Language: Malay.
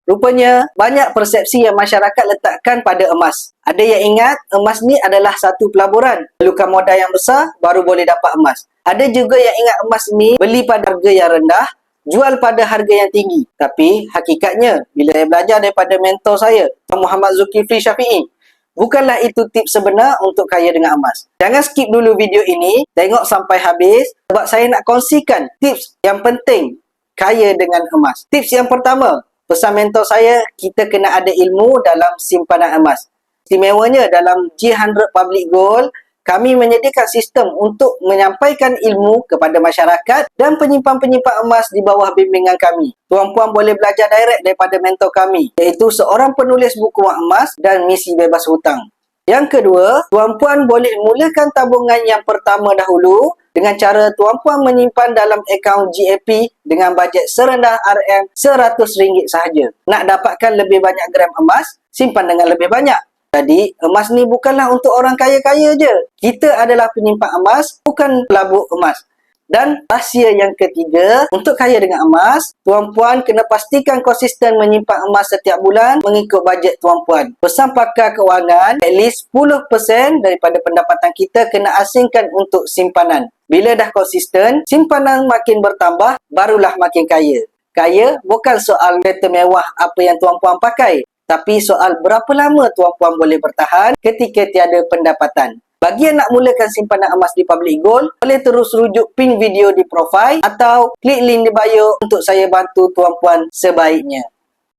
Rupanya, banyak persepsi yang masyarakat letakkan pada emas. Ada yang ingat emas ni adalah satu pelaburan. Perlukan modal yang besar, baru boleh dapat emas. Ada juga yang ingat emas ni beli pada harga yang rendah, jual pada harga yang tinggi. Tapi, hakikatnya, bila saya belajar daripada mentor saya, Muhammad Zulkifli Syafi'i, bukanlah itu tips sebenar untuk kaya dengan emas. Jangan skip dulu video ini, tengok sampai habis, sebab saya nak kongsikan tips yang penting kaya dengan emas. Tips yang pertama, pesan mentor saya, kita kena ada ilmu dalam simpanan emas. Istimewanya dalam G100 Public Gold, kami menyediakan sistem untuk menyampaikan ilmu kepada masyarakat dan penyimpan-penyimpan emas di bawah bimbingan kami. Tuan-puan boleh belajar direct daripada mentor kami, iaitu seorang penulis buku wang emas dan misi bebas hutang. Yang kedua, tuan-puan boleh mulakan tabungan yang pertama dahulu dengan cara tuan-puan menyimpan dalam akaun GAP dengan bajet serendah RM100 sahaja. Nak dapatkan lebih banyak gram emas, simpan dengan lebih banyak. Jadi, emas ni bukanlah untuk orang kaya-kaya je. Kita adalah penyimpan emas, bukan pelabur emas. Dan rahsia yang ketiga, untuk kaya dengan emas, tuan-puan kena pastikan konsisten menyimpan emas setiap bulan mengikut bajet tuan-puan. Pesan pakar kewangan, at least 10% daripada pendapatan kita kena asingkan untuk simpanan. Bila dah konsisten, simpanan makin bertambah, barulah makin kaya. Kaya bukan soal kereta mewah apa yang tuan-puan pakai, tapi soal berapa lama tuan-puan boleh bertahan ketika tiada pendapatan. Bagi yang nak mulakan simpanan emas di Public Gold, boleh terus rujuk pin video di profil atau klik link di bio untuk saya bantu tuan-puan sebaiknya.